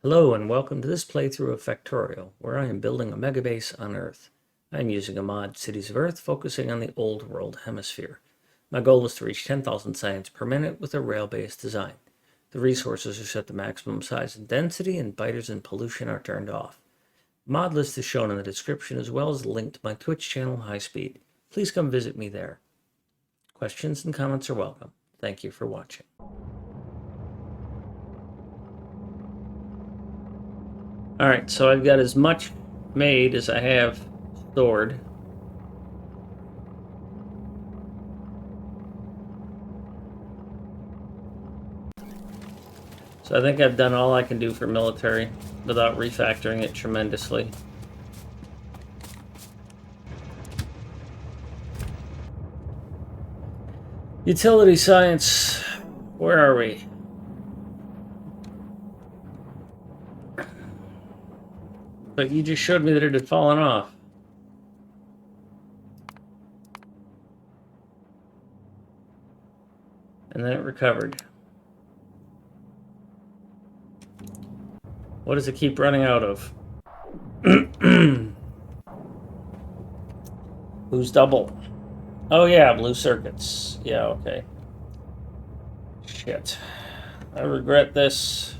Hello and welcome to this playthrough of Factorio, where I am building a megabase on Earth. I am using a mod, Cities of Earth, focusing on the Old World Hemisphere. My goal is to reach 10,000 science per minute with a rail-based design. The resources are set to maximum size and density, and biters and pollution are turned off. The mod list is shown in the description, as well as a link to my Twitch channel, High Speed. Please come visit me there. Questions and comments are welcome. Thank you for watching. Alright, so I've got as much made as I have stored. So I think I've done all I can do for military without refactoring it tremendously. Utility science, where are we? But you just showed me that it had fallen off. And then it recovered. What does it keep running out of? Who's double? Oh yeah, blue circuits. Yeah, okay. Shit. I regret this.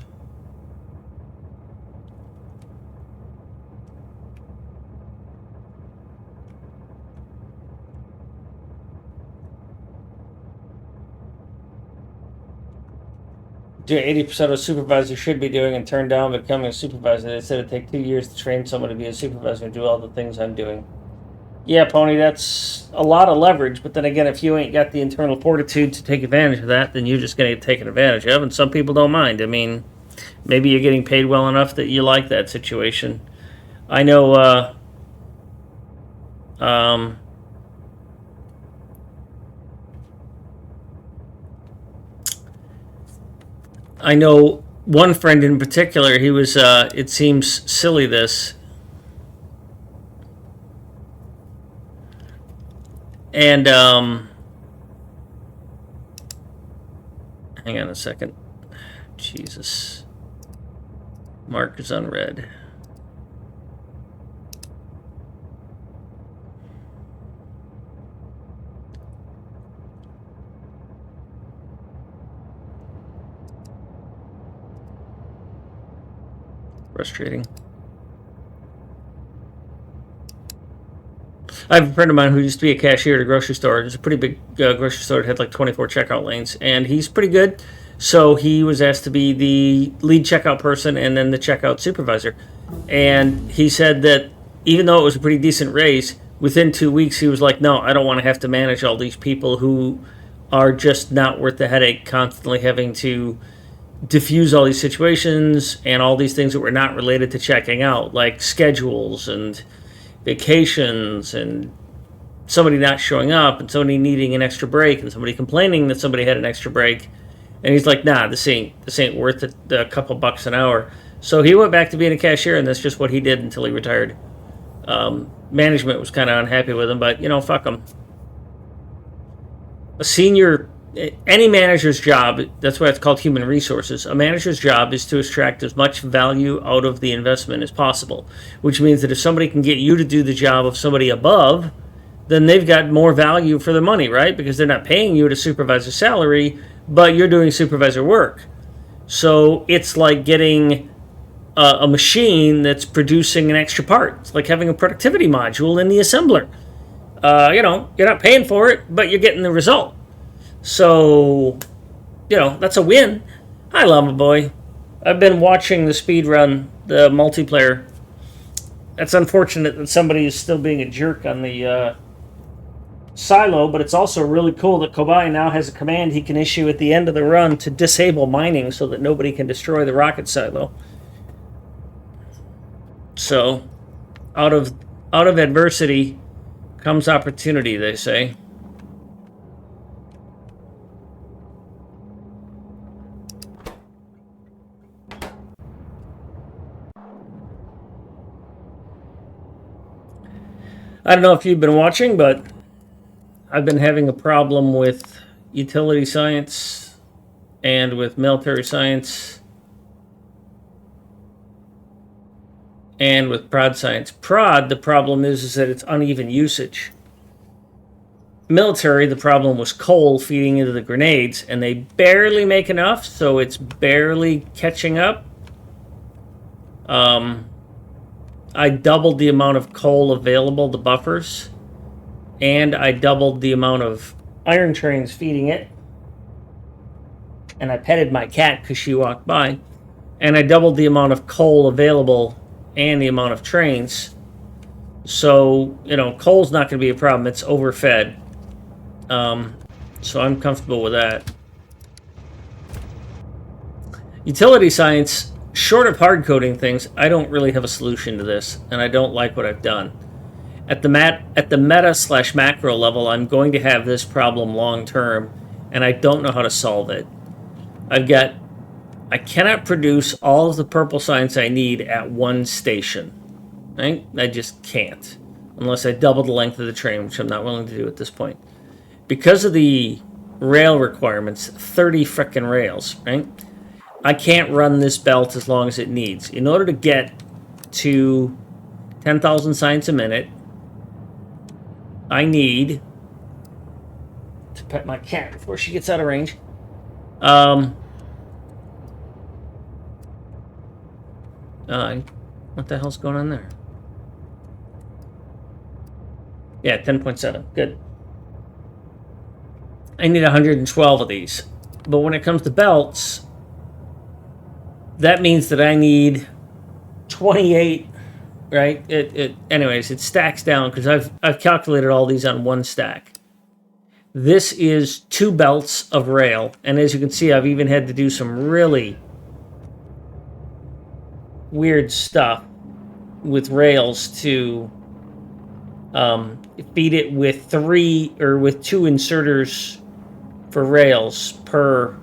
Do 80% of a supervisor should be doing and turn down becoming a supervisor. They said it'd take 2 years to train someone to be a supervisor and do all the things I'm doing. Yeah, Pony, that's a lot of leverage, but then again, if you ain't got the internal fortitude to take advantage of that, then you're just going to get taken advantage of, and some people don't mind. I mean, maybe you're getting paid well enough that you like that situation. I know, I know one friend in particular, he was, it seems silly this. And, hang on a second. Jesus. Mark is unread. Frustrating. I have a friend of mine who used to be a cashier at a grocery store. It's a pretty big grocery store. It had like 24 checkout lanes, and he's pretty good. So he was asked to be the lead checkout person and then the checkout supervisor. And he said that even though it was a pretty decent raise, within 2 weeks he was like, no, I don't want to have to manage all these people who are just not worth the headache, constantly having to diffuse all these situations and all these things that were not related to checking out, like schedules and vacations and somebody not showing up and somebody needing an extra break and somebody complaining that somebody had an extra break. And he's like, nah, this ain't worth it, a couple bucks an hour. So he went back to being a cashier, and that's just what he did until he retired. Management was kind of unhappy with him, but, you know, fuck him. A senior, any manager's job, that's why it's called human resources. A manager's job is to extract as much value out of the investment as possible, which means that if somebody can get you to do the job of somebody above, then they've got more value for their money, right? Because they're not paying you at a supervisor salary, but you're doing supervisor work. So it's like getting a machine that's producing an extra part. It's like having a productivity module in the assembler. You know, you're not paying for it, but you're getting the result. So, you know, that's a win. Hi, Llama Boy. I've been watching the speed run, the multiplayer. It's unfortunate that somebody is still being a jerk on the silo, but it's also really cool that Kobai now has a command he can issue at the end of the run to disable mining so that nobody can destroy the rocket silo. So, out of adversity comes opportunity, they say. I don't know if you've been watching, but I've been having a problem with utility science and with military science And with prod science prod, the problem is that it's uneven usage. Military, the problem was coal feeding into the grenades, and they barely make enough, so it's barely catching up. I doubled the amount of coal available to buffers, and I doubled the amount of iron trains feeding it. And I petted my cat because she walked by, and I doubled the amount of coal available and the amount of trains. So, you know, coal's not going to be a problem. It's overfed. So I'm comfortable with that. Utility science, short of hard coding things, I don't really have a solution to this, and I don't like what I've done. At the meta/macro level, I'm going to have this problem long term, and I don't know how to solve it. I cannot produce all of the purple science I need at one station. Right? I just can't. Unless I double the length of the train, which I'm not willing to do at this point. Because of the rail requirements, 30 frickin' rails, right? I can't run this belt as long as it needs. In order to get to 10,000 science a minute, I need to pet my cat before she gets out of range. What the hell's going on there? Yeah, 10.7. Good. I need 112 of these. But when it comes to belts, that means that I need 28, right? Anyways, it stacks down because I've calculated all these on one stack. This is 2 belts of rail, and as you can see, I've even had to do some really weird stuff with rails to feed it with 2 inserters for rails per.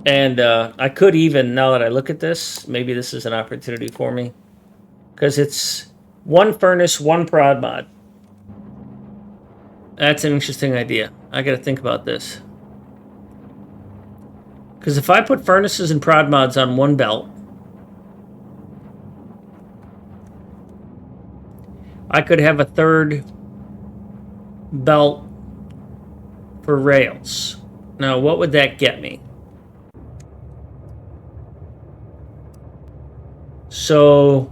And I could even, now that I look at this, maybe this is an opportunity for me, because it's 1 furnace, 1 prod mod. That's an interesting idea. I got to think about this. Because if I put furnaces and prod mods on 1 belt, I could have a 3rd belt for rails. Now, what would that get me? So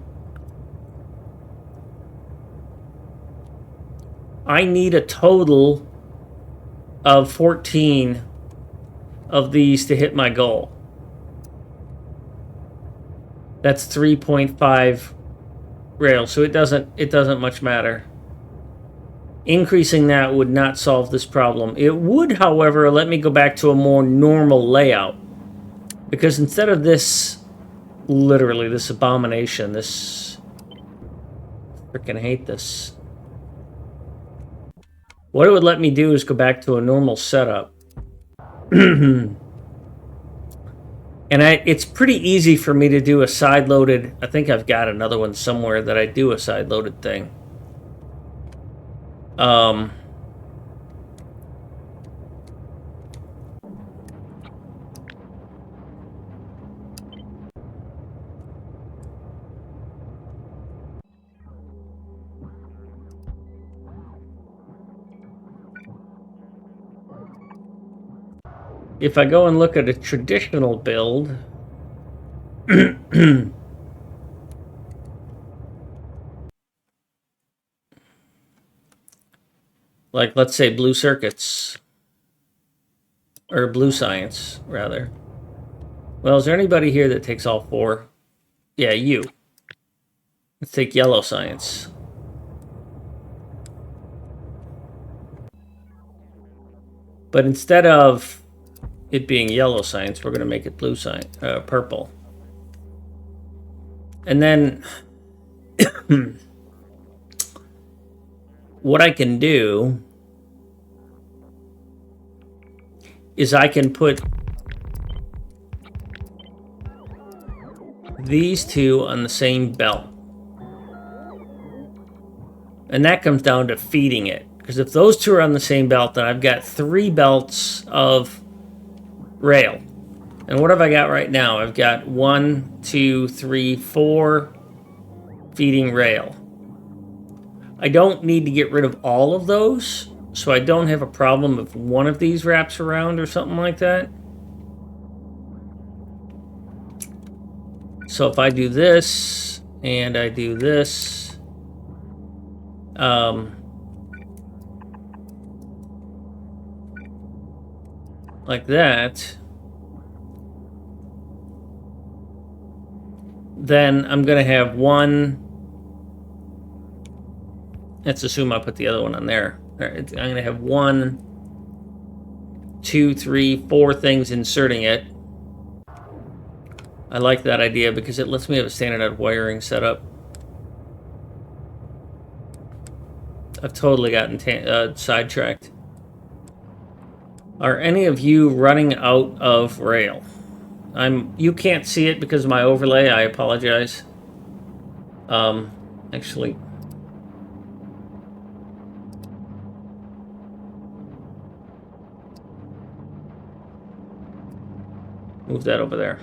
I need a total of 14 of these to hit my goal. That's 3.5 rails, so it doesn't much matter. Increasing that would not solve this problem. It would, however, let me go back to a more normal layout. Because instead of this, literally this abomination, this, freaking hate this. What it would let me do is go back to a normal setup. And it's pretty easy for me to do a side-loaded, I think I've got another one somewhere that I do a side-loaded thing. If I go and look at a traditional build, like let's say blue circuits, or blue science, rather. Well, is there anybody here that takes all 4? Yeah, you. Let's take yellow science. But instead of it being yellow science, we're going to make it blue science, purple. And then what I can do is I can put these 2 on the same belt. And that comes down to feeding it. Because if those 2 are on the same belt, then I've got 3 belts of rail. And what have I got right now? I've got 1, 2, 3, 4 feeding rail. I don't need to get rid of all of those, so I don't have a problem if one of these wraps around or something like that. So if I do this, and I do this, like that, then I'm going to have one. Let's assume I put the other one on there. I'm going to have 1, 2, 3, 4 things inserting it. I like that idea because it lets me have a standardized wiring set up. I've totally gotten sidetracked. Are any of you running out of rail? You can't see it because of my overlay. I apologize. Actually, move that over there.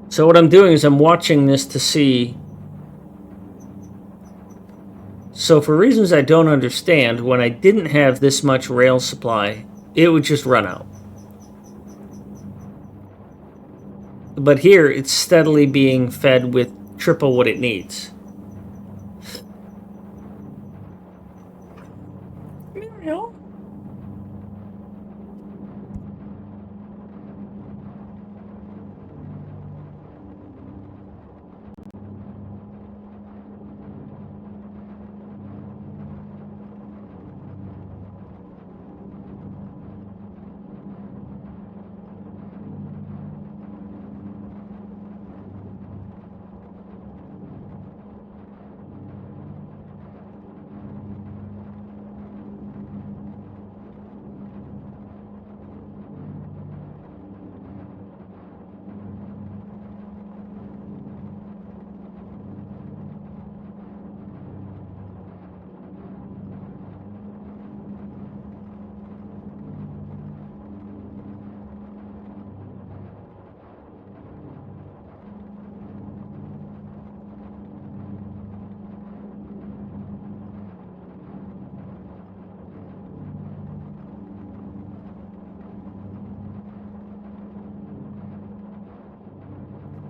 So what I'm doing is I'm watching this to see. So for reasons I don't understand, when I didn't have this much rail supply, it would just run out. But here, it's steadily being fed with triple what it needs.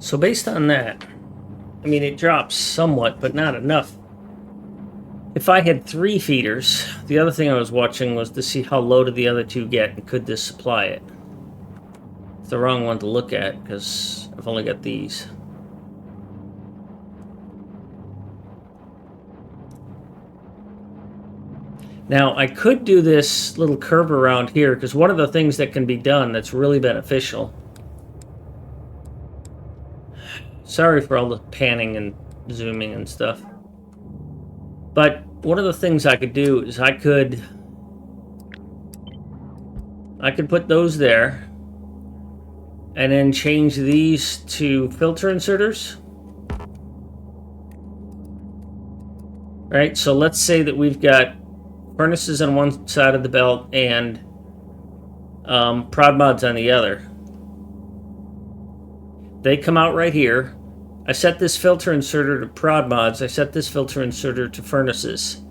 So based on that, I mean, it drops somewhat, but not enough. If I had 3 feeders, the other thing I was watching was to see how low did the other 2 get, and could this supply it? It's the wrong one to look at, because I've only got these. Now, I could do this little curve around here, because one of the things that can be done that's really beneficial. Sorry for all the panning and zooming and stuff. But one of the things I could do is I could put those there and then change these to filter inserters. Right, so let's say that we've got furnaces on one side of the belt and prod mods on the other. They come out right here. I set this filter inserter to prod mods. I set this filter inserter to furnaces.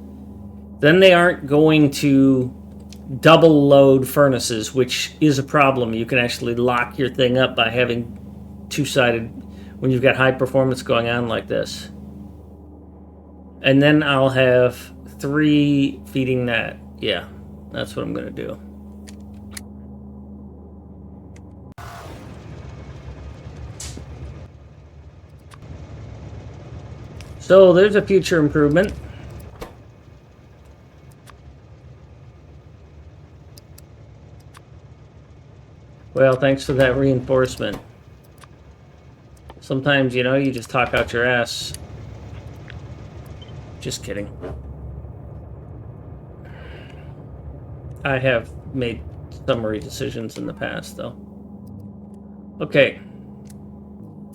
Then they aren't going to double load furnaces, which is a problem. You can actually lock your thing up by having two-sided when you've got high performance going on like this. And then I'll have 3 feeding that. Yeah, that's what I'm going to do. So there's a future improvement. Well, thanks for that reinforcement. Sometimes, you know, you just talk out your ass. Just kidding. I have made summary decisions in the past, though. Okay.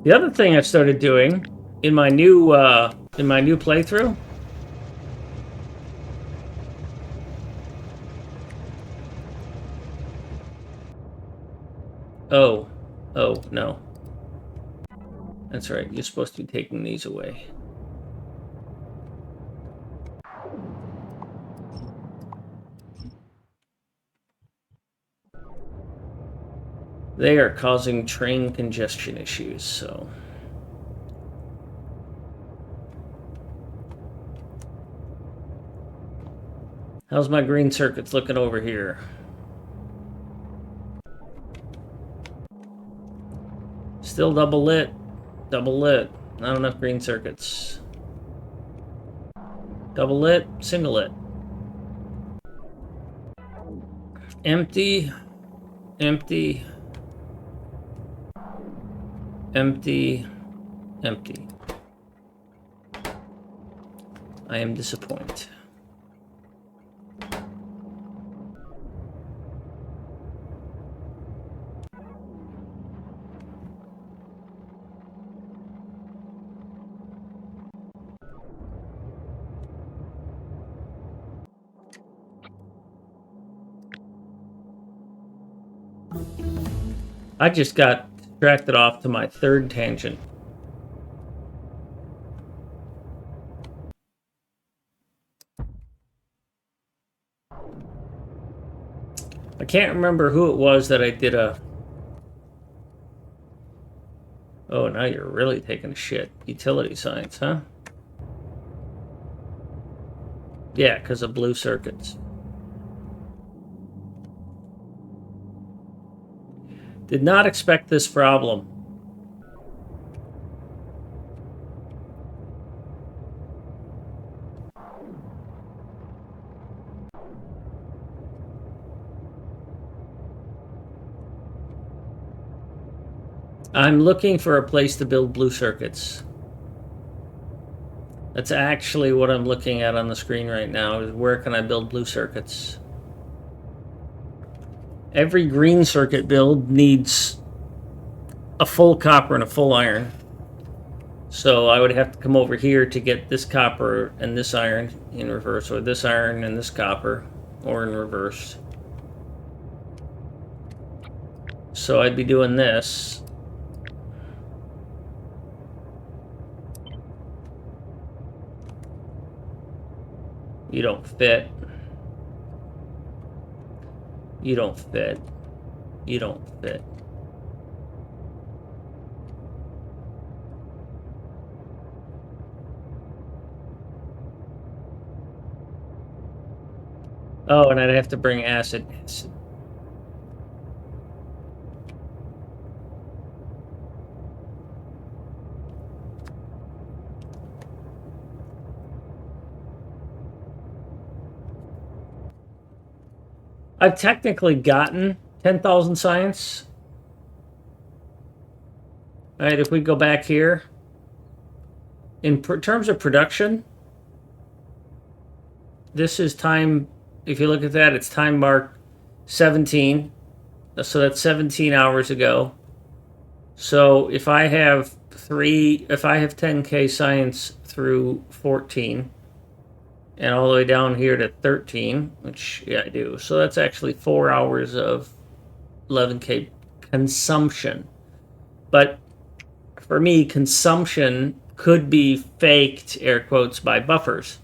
The other thing I started doing in my new playthrough. Oh, no. That's right. You're supposed to be taking these away. They are causing train congestion issues, so... How's my green circuits looking over here? Still double lit. Double lit. Not enough green circuits. Double lit, single lit. Empty. Empty. Empty. Empty. I am disappointed. I just got distracted off to my third tangent. I can't remember who it was that I did a... Oh, now you're really taking a shit. Utility science, huh? Yeah, because of blue circuits. Did not expect this problem. I'm looking for a place to build blue circuits. That's actually what I'm looking at on the screen right now, is where can I build blue circuits? Every green circuit build needs a full copper and a full iron. So I would have to come over here to get this copper and this iron in reverse, or this iron and this copper, or in reverse. So I'd be doing this. You don't fit. You don't fit. You don't fit. Oh, and I'd have to bring acid. I've technically gotten 10,000 science. All right, if we go back here, in terms of production, this is time, if you look at that, it's time mark 17. So that's 17 hours ago. So if I have 10K science through 14, and all the way down here to 13, which, yeah, I do. So that's actually 4 hours of 11K consumption. But for me, consumption could be faked, air quotes, by buffers.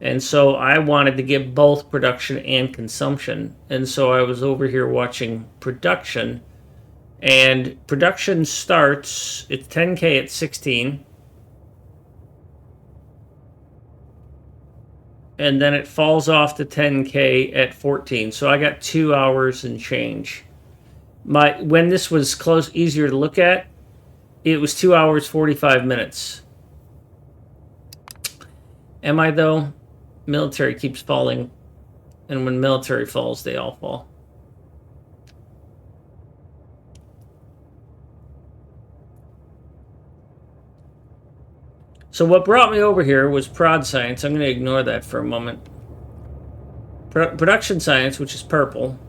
And so I wanted to get both production and consumption. And so I was over here watching production. And production starts, it's 10K at 16. And then it falls off to 10K at 14. So I got 2 hours and change. When this was easier to look at, it was 2 hours, 45 minutes. Am I, though? Military keeps falling. And when military falls, they all fall. So what brought me over here was prod science. I'm going to ignore that for a moment. Production science, which is purple.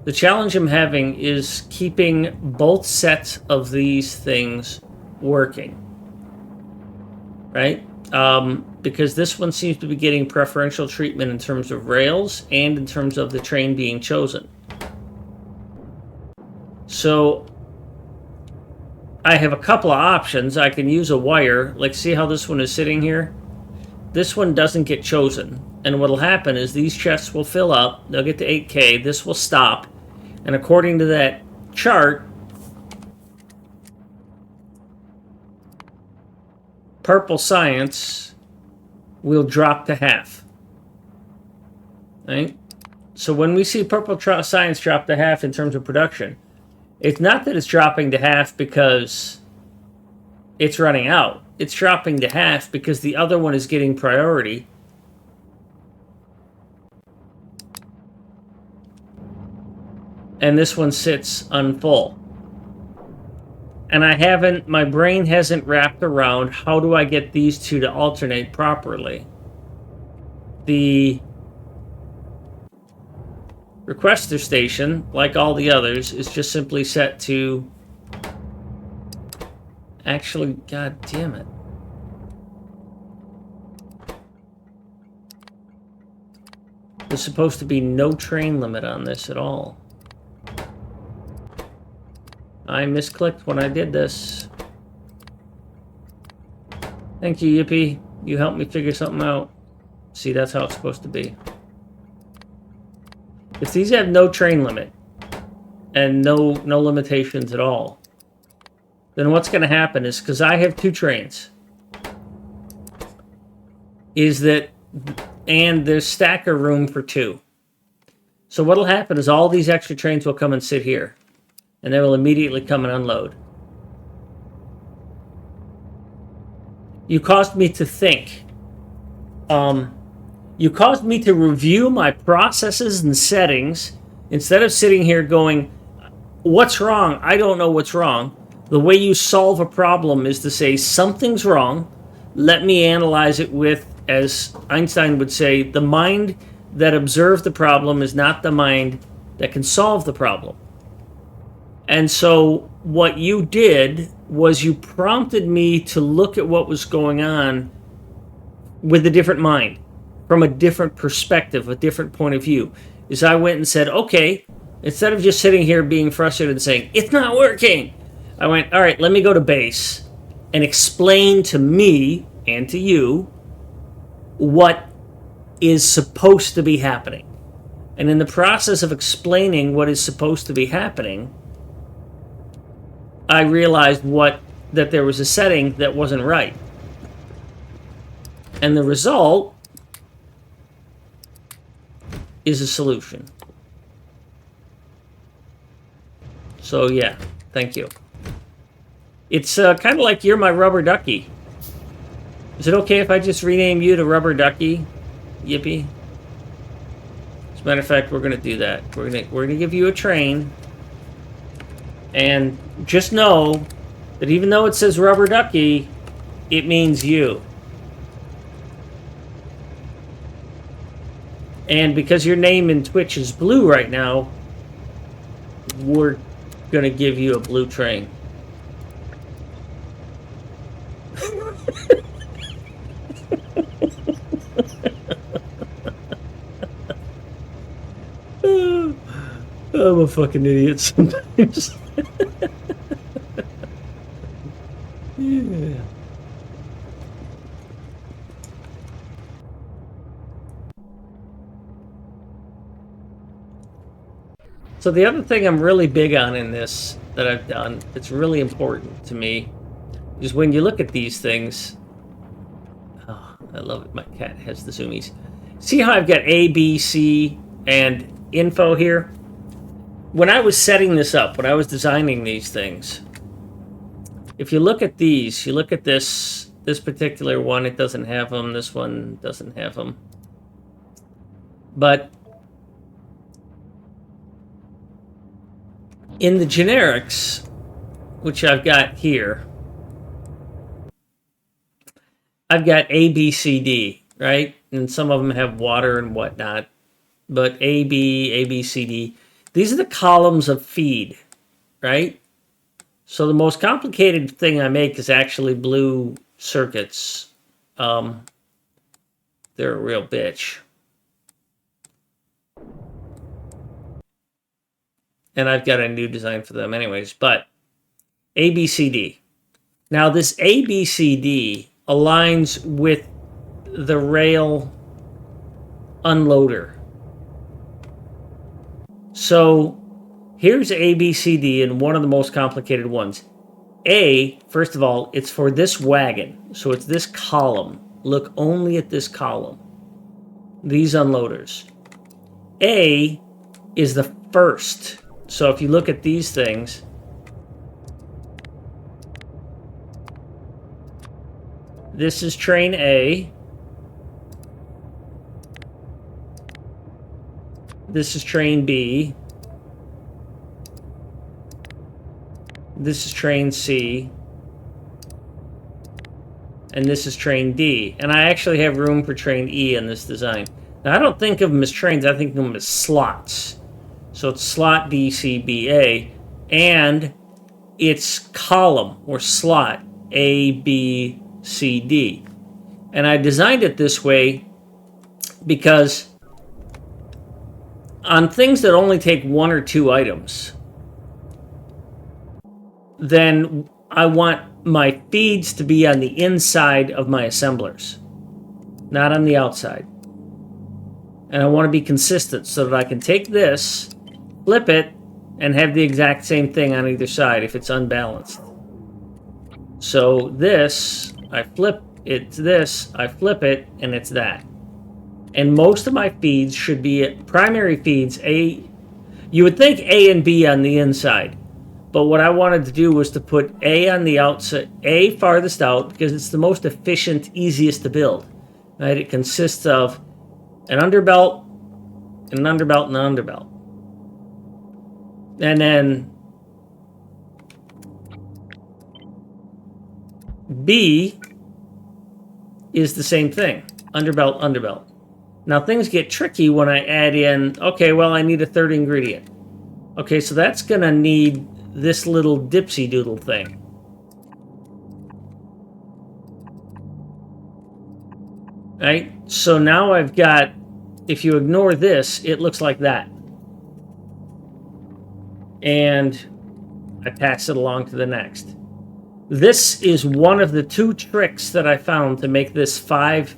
The challenge I'm having is keeping both sets of these things working. Right? Because this one seems to be getting preferential treatment in terms of rails and in terms of the train being chosen. So I have a couple of options. I can use a wire, like see how this one is sitting here? This one doesn't get chosen. And what'll happen is these chests will fill up, they'll get to 8K, this will stop, and And according to that chart, purple science will drop to half. Right? So when we see purple science drop to half in terms of production, it's not that it's dropping to half because it's running out. It's dropping to half because the other one is getting priority. And this one sits unfull. And my brain hasn't wrapped around how do I get these two to alternate properly. The requester station, like all the others, is just simply set to... Actually, god damn it. There's supposed to be no train limit on this at all. I misclicked when I did this. Thank you, Yippee. You helped me figure something out. See, that's how it's supposed to be. If these have no train limit and no limitations at all, then what's going to happen is, because I have 2 trains, is that, and there's stacker room for 2. So what'll happen is all these extra trains will come and sit here, and they will immediately come and unload. You caused me to think. You caused me to review my processes and settings instead of sitting here going, what's wrong? I don't know what's wrong. The way you solve a problem is to say, something's wrong. Let me analyze it with, as Einstein would say, the mind that observed the problem is not the mind that can solve the problem. And so what you did was you prompted me to look at what was going on with a different mind, from a different perspective, a different point of view. Is I went and said, okay, instead of just sitting here being frustrated and saying, it's not working, I went, all right, let me go to base and explain to me and to you what is supposed to be happening. And in the process of explaining what is supposed to be happening, I realized that there was a setting that wasn't right. And the result is a solution. So yeah, thank you. It's kind of like you're my rubber ducky. Is it okay if I just rename you to Rubber Ducky? Yippee. As a matter of fact, we're going to do that. We're going to give you a train. And just know that even though it says Rubber Ducky, it means you. And because your name in Twitch is blue right now, we're going to give you a blue train. I'm a fucking idiot sometimes. Yeah. So the other thing I'm really big on in this that I've done, it's really important to me, is when you look at these things. Oh, I love it. My cat has the zoomies. See how I've got A, B, C, and info here? When I was setting this up, when I was designing these things, if you look at these, you look at this particular one, it doesn't have them. This one doesn't have them. But in the generics, which I've got here, I've got A, B, C, D, right? And some of them have water and whatnot. But A, B, C, D. These are the columns of feed, right? So the most complicated thing I make is actually blue circuits. They're a real bitch. And I've got a new design for them anyways. But A, B, C, D. Now this A, B, C, D aligns with the rail unloader. So Here's A, B, C, D, and one of the most complicated ones. A, first of all, it's for this wagon. So it's this column. Look only at this column. These unloaders. A is the first. So if you look at these things, this is train A. This is train B. This is train C. And this is train D. And I actually have room for train E in this design. Now, I don't think of them as trains. I think of them as slots. So it's slot D, C, B, A. And it's column or slot A, B, C, D. And I designed it this way because on things that only take 1 or 2 items, then I want my feeds to be on the inside of my assemblers, not on the outside. And I want to be consistent so that I can take this, flip it, and have the exact same thing on either side if it's unbalanced. So this, I flip, it's this, I flip it, and it's that. And most of my feeds should be primary feeds. You would think A and B on the inside. But what I wanted to do was to put A on the outside, A farthest out, because it's the most efficient, easiest to build. Right? It consists of an underbelt, an underbelt, and an underbelt. And then B is the same thing. Underbelt, underbelt. Now things get tricky when I add in, okay, well, I need a third ingredient. Okay, so that's going to need this little dipsy doodle thing. Right? So now I've got, if you ignore this, it looks like that. And I pass it along to the next. This is one of the 2 tricks that I found to make this 5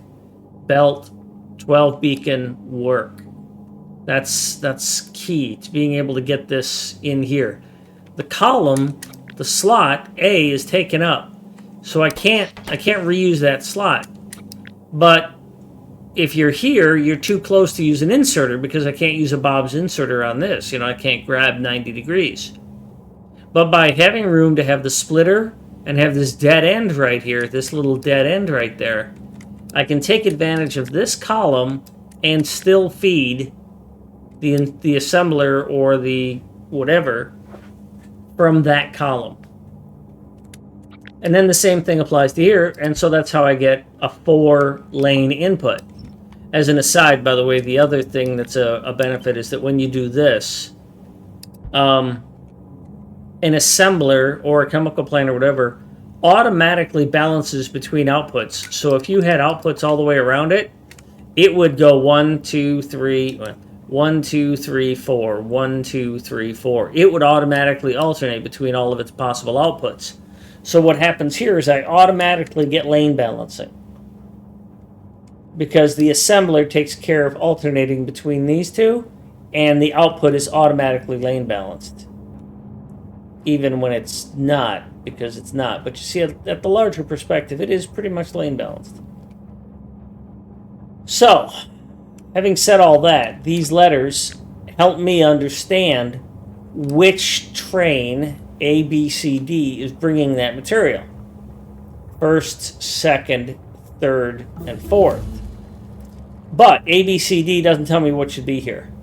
belt, 12 beacon work. That's key to being able to get this in here. The column, the slot A is taken up, so I can't reuse that slot. But if you're here, you're too close to use an inserter because I can't use a Bob's inserter on this. You know, I can't grab 90 degrees. But by having room to have the splitter and have this dead end right here, this little dead end right there, I can take advantage of this column and still feed the assembler or the whatever from that column. And then the same thing applies to here, and so that's how I get a 4-lane input. As an aside, by the way, the other thing that's a benefit is that when you do this, an assembler or a chemical plant or whatever automatically balances between outputs. So if you had outputs all the way around it, it would go 1, 2, 3, 1, 2, 3, 4, 1, 2, 3, 4. It would automatically alternate between all of its possible outputs. So what happens here is I automatically get lane balancing, because the assembler takes care of alternating between these two, and the output is automatically lane balanced, even when it's not, because it's not. But you see, at the larger perspective, it is pretty much lane balanced. So, having said all that, these letters help me understand which train A, B, C, D is bringing that material. First, second, third, and fourth. But A, B, C, D doesn't tell me what should be here.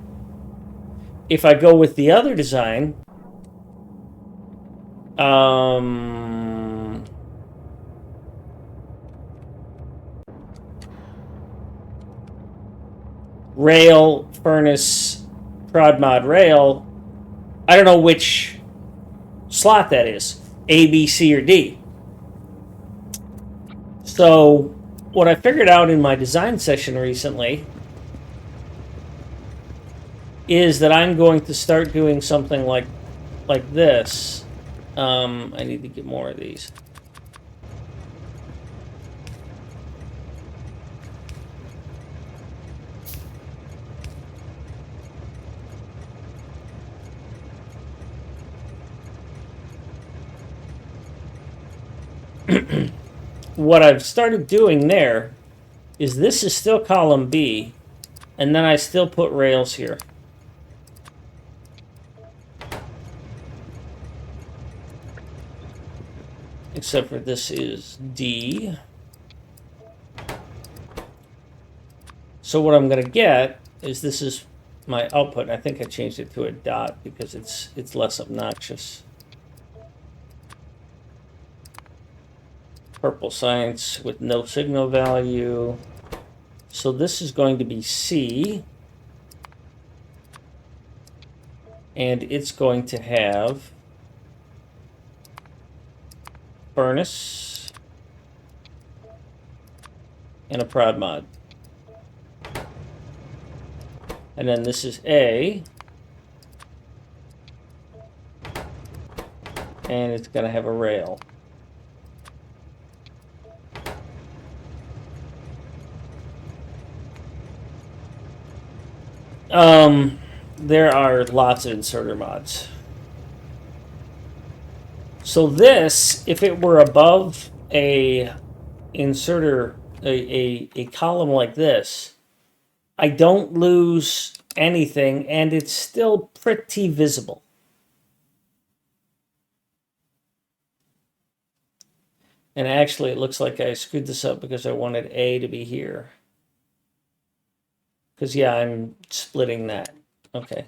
If I go with the other design, rail, furnace, prod mod rail, I don't know which slot that is, A, B, C, or D. So what I figured out in my design session recently is that I'm going to start doing something like this. I need to get more of these. what I've started doing there is this is still column B, and then I still put rails here. Except for this is D. So what I'm going to get is this is my output. I think I changed it to a dot because it's less obnoxious. Purple science with no signal value. So this is going to be C. And it's going to have furnace and a prod mod. And then this is A. And it's going to have a rail. There are lots of inserter mods. So this, if it were above a inserter, a column like this, I don't lose anything, and it's still pretty visible. And actually, it looks like I screwed this up because I wanted A to be here. Because, yeah, I'm splitting that. Okay.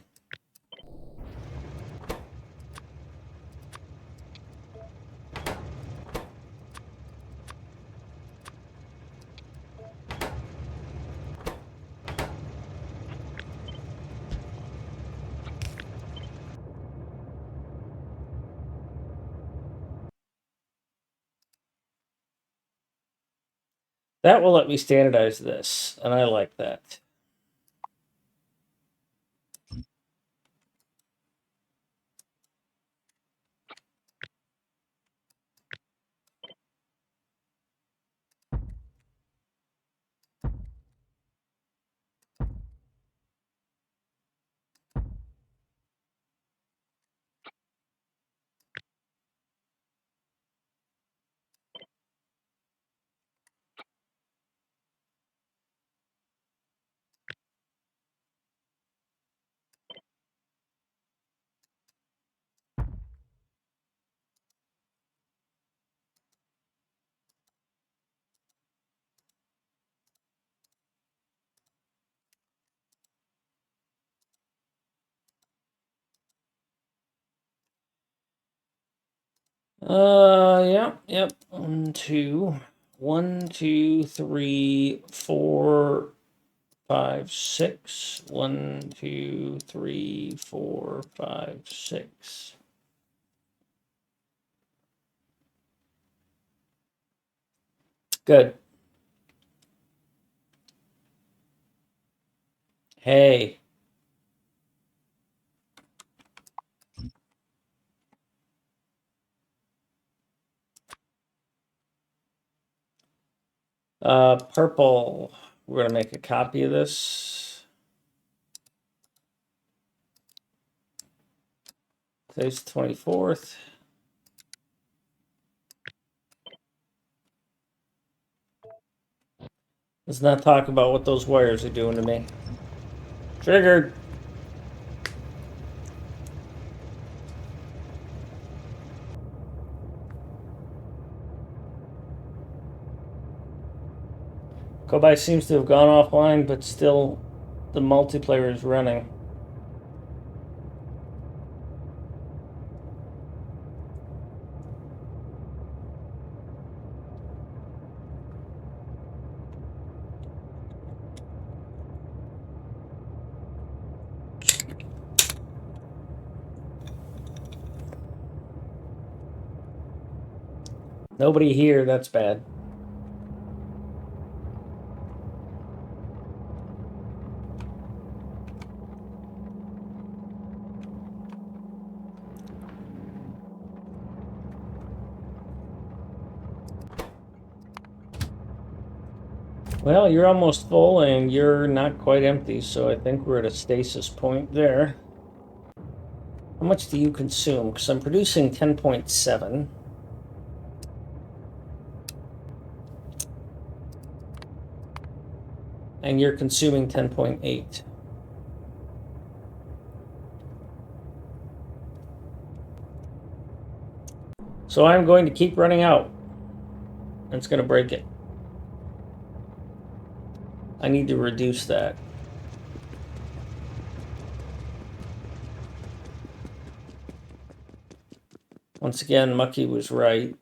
That will let me standardize this, and I like that. Yep. 1, 2, 1, 2, 3, 4, 5, 6. 1, 2, 3, 4, 5, 6. Good. Hey. Purple. We're going to make a copy of this. Today's the 24th. Let's not talk about what those wires are doing to me. Triggered. Kobai seems to have gone offline, but still the multiplayer is running. Nobody here, that's bad. Well, you're almost full and you're not quite empty, so I think we're at a stasis point there. How much do you consume? Because I'm producing 10.7. and you're consuming 10.8. So I'm going to keep running out. It's going to break it. I need to reduce that. Once again, Mucky was right.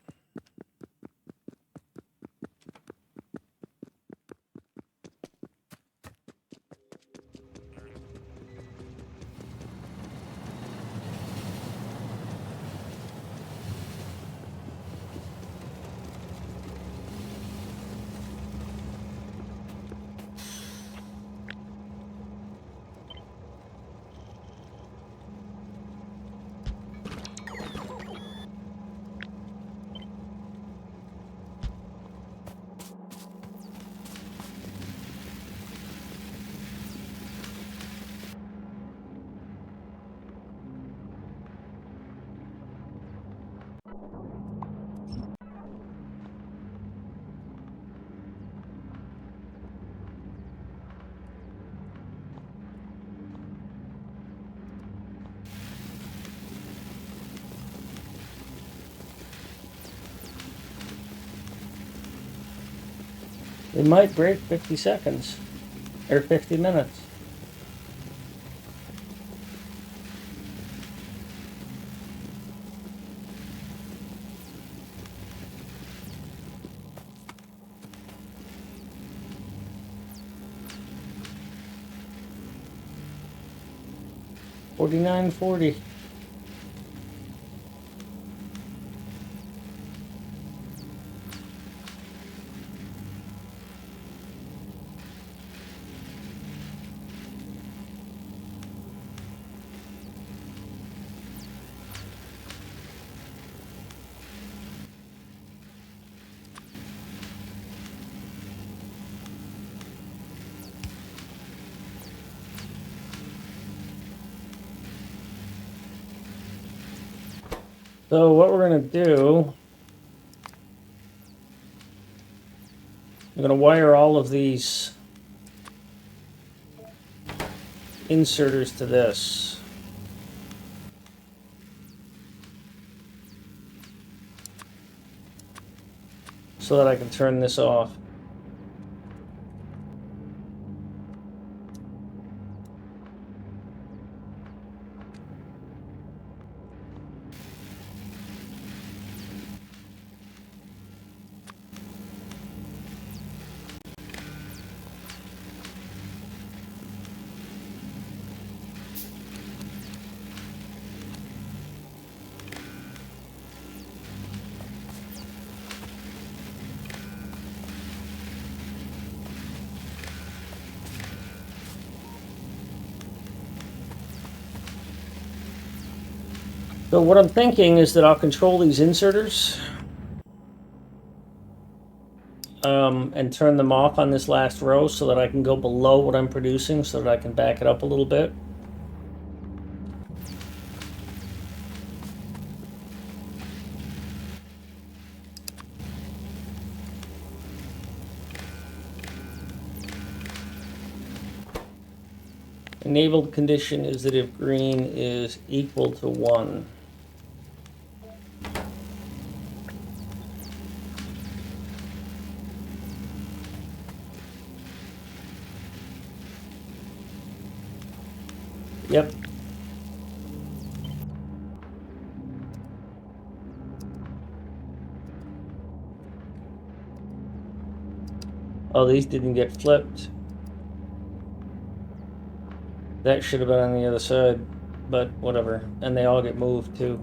It might break 50 seconds or 50 minutes. $49.40. So what we're going to do, I'm going to wire all of these inserters to this. So that I can turn this off. So what I'm thinking is that I'll control these inserters and turn them off on this last row so that I can go below what I'm producing so that I can back it up a little bit. Enabled condition is that if green is equal to 1. Yep. Oh, these didn't get flipped. That should have been on the other side, but whatever. And they all get moved too.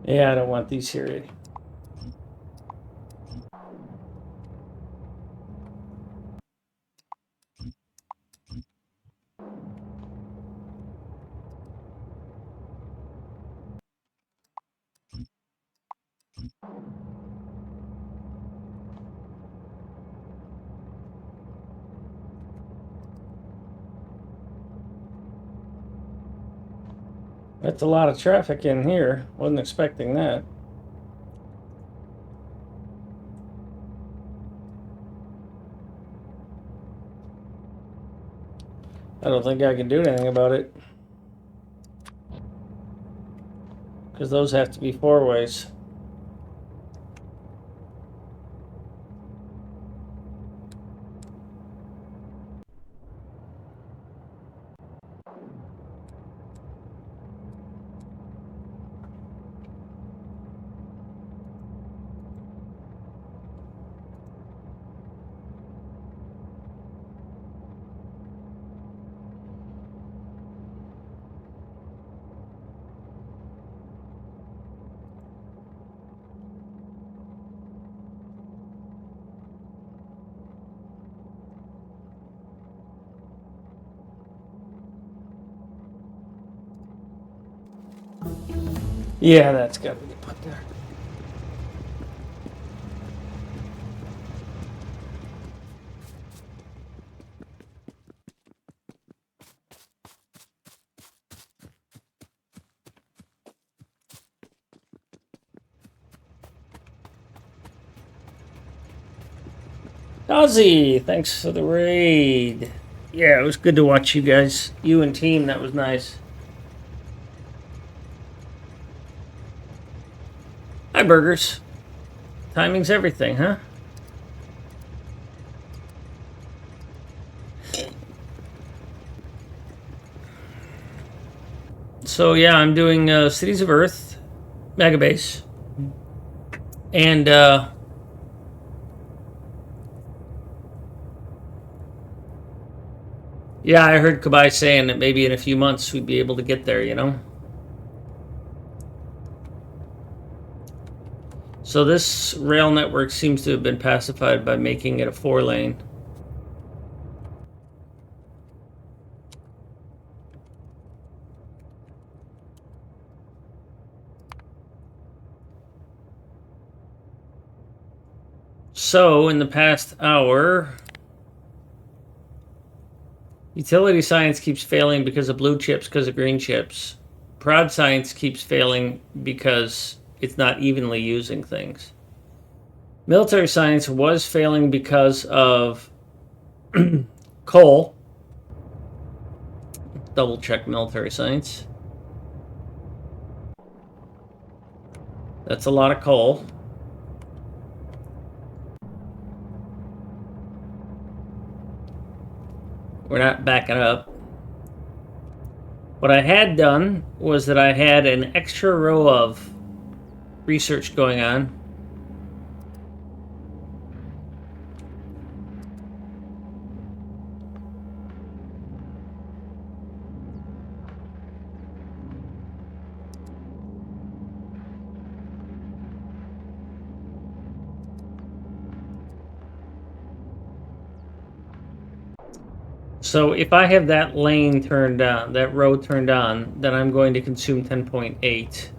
Yeah, I don't want these here. That's a lot of traffic in here. Wasn't expecting that. I don't think I can do anything about it. Because those have to be four ways. Yeah, that's got to be put there. Ozzy, thanks for the raid. Yeah, it was good to watch you guys. You and team, that was nice. Hi, burgers. Timing's everything, huh? So yeah, I'm doing Cities of Earth, MegaBase, and yeah, I heard Kabai saying that maybe in a few months we'd be able to get there, you know? So this rail network seems to have been pacified by making it a 4-lane. So in the past hour, utility science keeps failing because of blue chips, because of green chips. Prod science keeps failing because it's not evenly using things. Military science was failing because of coal. Double check military science. That's a lot of coal. We're not backing up. What I had done was that I had an extra row of research going on. So if I have that lane turned on, that row turned on, then I'm going to consume 10.8.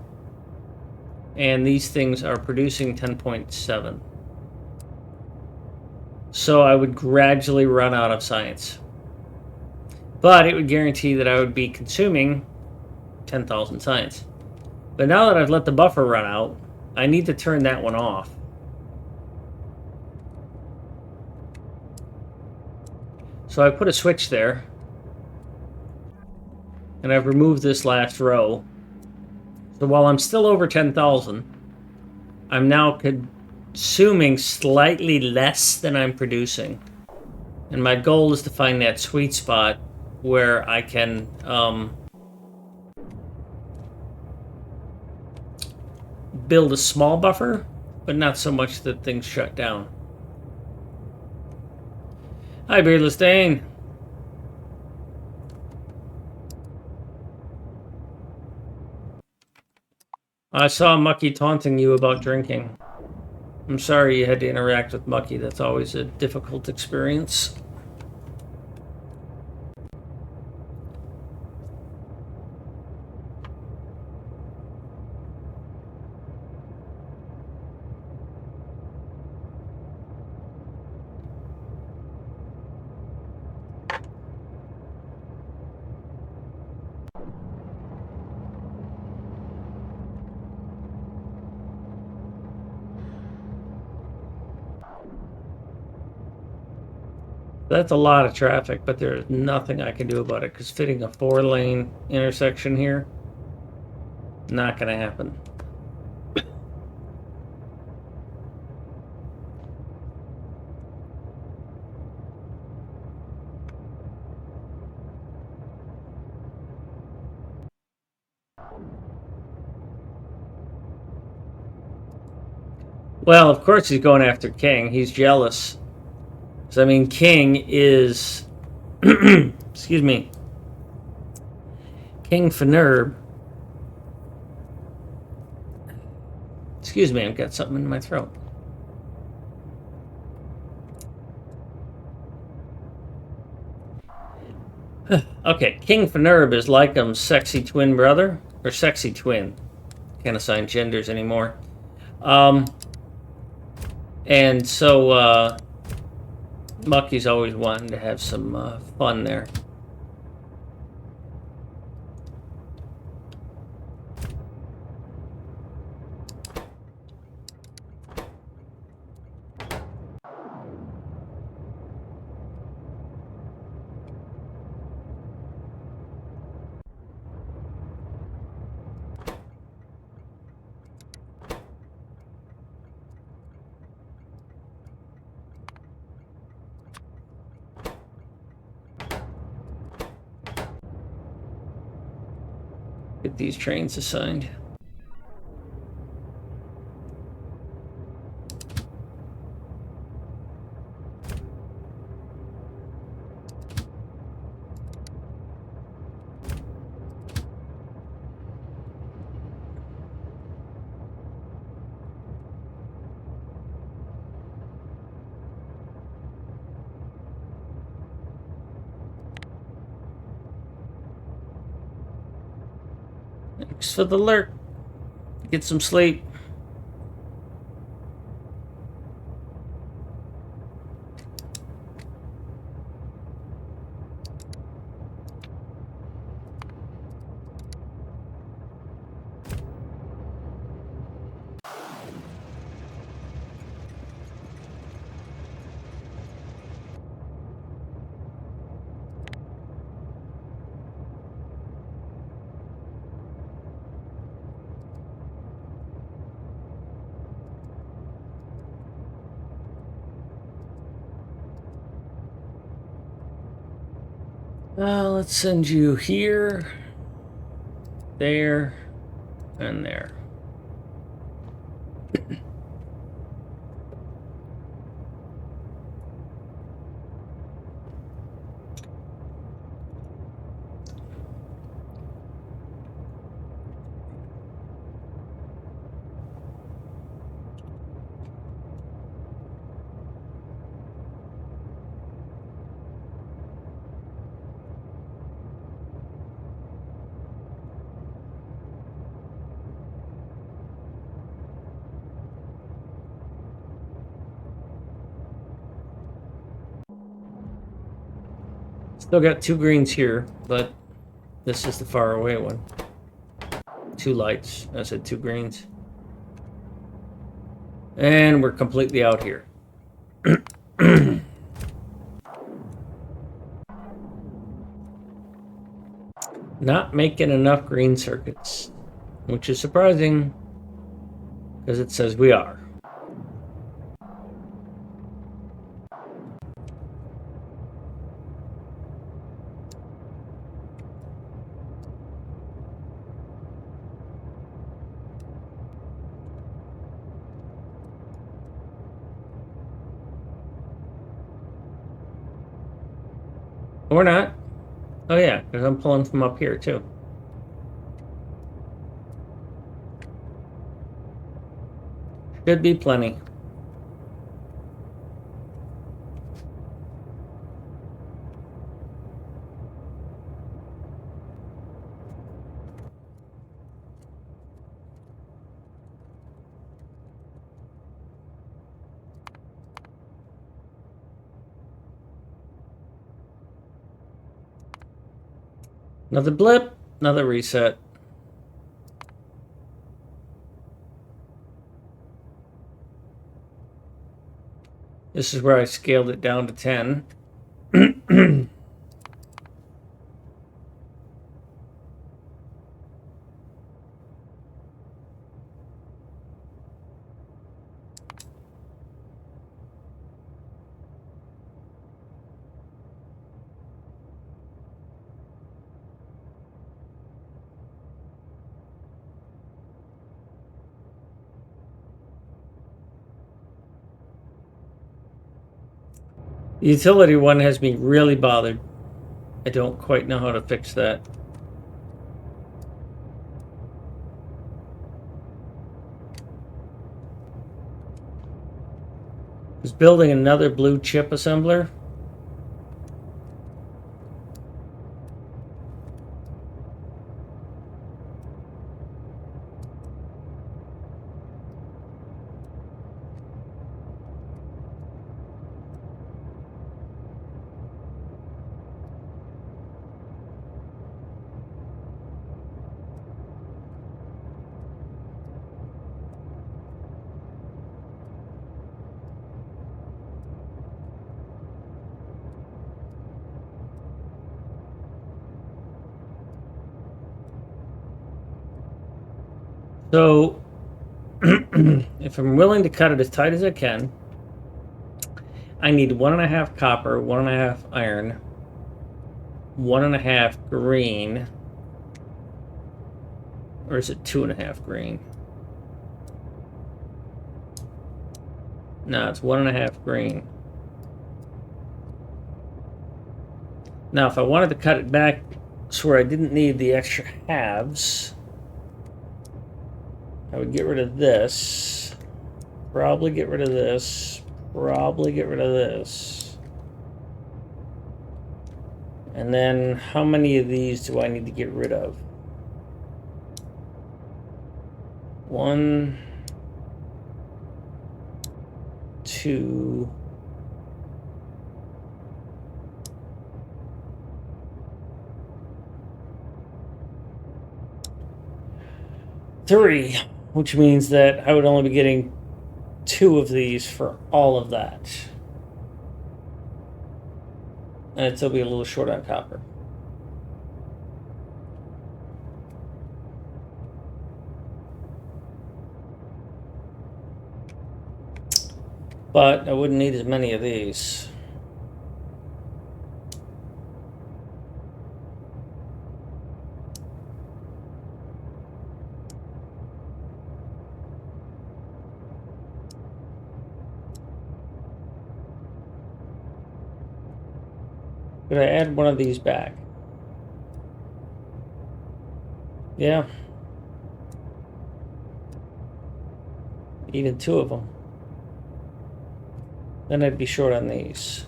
And these things are producing 10.7. So I would gradually run out of science. But it would guarantee that I would be consuming 10,000 science. But now that I've let the buffer run out, I need to turn that one off. So I put a switch there. And I've removed this last row. So while I'm still over 10,000, I'm now consuming slightly less than I'm producing. And my goal is to find that sweet spot where I can build a small buffer, but not so much that things shut down. Hi, Beardless Dane. I saw Mucky taunting you about drinking. I'm sorry you had to interact with Mucky. That's always a difficult experience. That's a lot of traffic, but there's nothing I can do about it because fitting a 4-lane intersection here, not going to happen. Well, of course he's going after King. He's jealous. So, I mean, King is, excuse me, King Fanerb. Excuse me, I've got something in my throat. Okay, King Fanerb is Lycom's sexy twin brother, or sexy twin. Can't assign genders anymore. And so Mucky's always wanting to have some fun there. Get these trains assigned. Thanks for the alert. Get some sleep. Let's send you here, there, and there. Still got 2 greens here, but this is the far away one. 2 lights. I said 2 greens. And we're completely out here. Not making enough green circuits, which is surprising because it says we are. Or not. Oh yeah, because I'm pulling from up here too. Should be plenty. Another blip, another reset. This is where I scaled it down to 10. The utility one has me really bothered. I don't quite know how to fix that. I was building another blue chip assembler. So, if I'm willing to cut it as tight as I can, I need 1.5 copper, 1.5 iron, 1.5 green, or is it 2.5 green? No, it's 1.5 green. Now, if I wanted to cut it back so where I didn't need the extra halves, I would get rid of this, probably get rid of this, probably get rid of this. And then how many of these do I need to get rid of? 1, 2, 3, which means that I would only be getting 2 of these for all of that. And it'd still be a little short on copper. But I wouldn't need as many of these. Could I add one of these back? Yeah. Even 2 of them. Then I'd be short on these.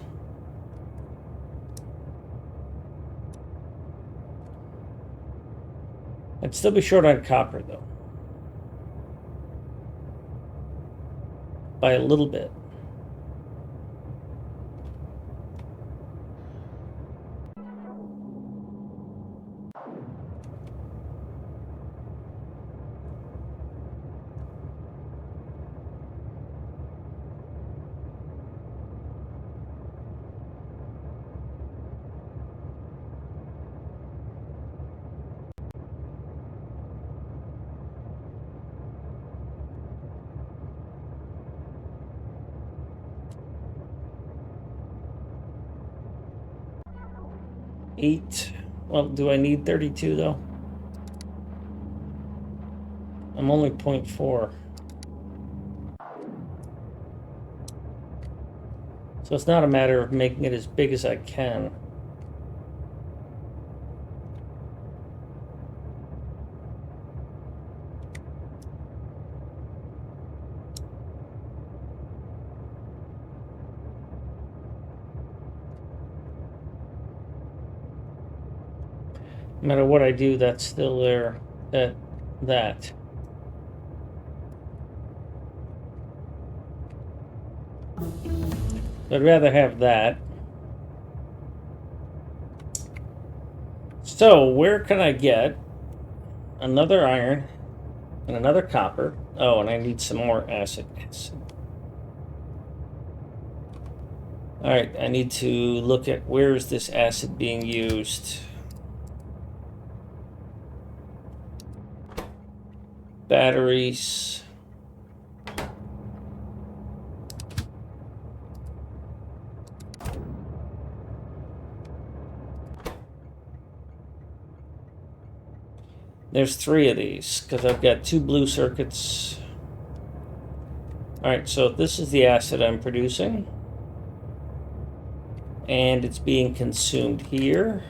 I'd still be short on copper, though. By a little bit. Eight. Well, do I need 32 though? I'm only 0.4. So it's not a matter of making it as big as I can. No matter what I do, that's still there at that. I'd rather have that. So, where can I get another iron and another copper? Oh, and I need some more acid. Alright, I need to look at where is this acid being used. Batteries. There's 3 of these, because I've got 2 blue circuits. Alright, so this is the acid I'm producing. And it's being consumed here.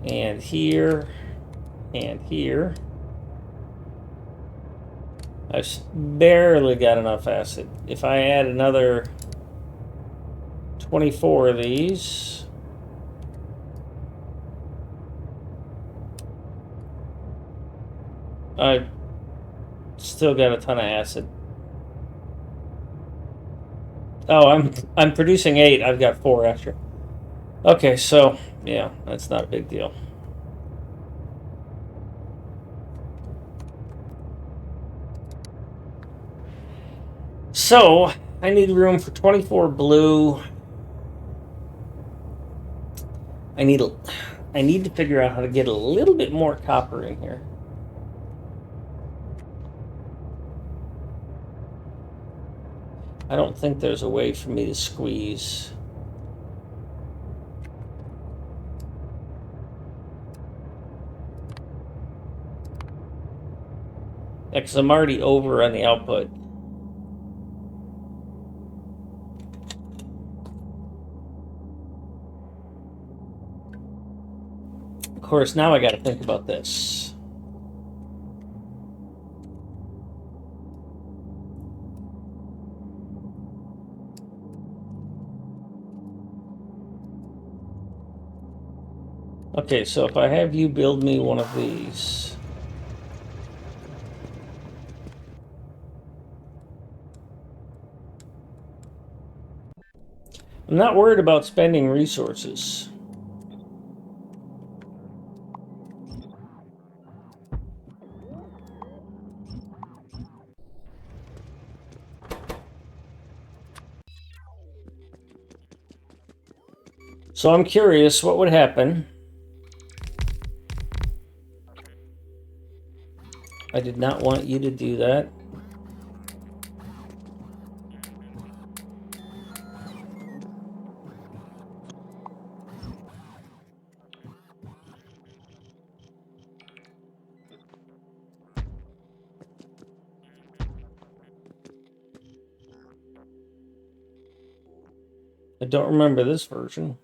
And here. And here. I've barely got enough acid. If I add another 24 of these... I've still got a ton of acid. Oh, I'm producing 8. I've got 4 extra. Okay, so yeah, that's not a big deal. So I need room for 24 blue. I need to figure out how to get a little bit more copper in here. I don't think there's a way for me to squeeze. Because I'm already over on the output. Of course, now I got to think about this. Okay, so if I have you build me one of these. I'm not worried about spending resources. So I'm curious what would happen. I did not want you to do that. I don't remember this version.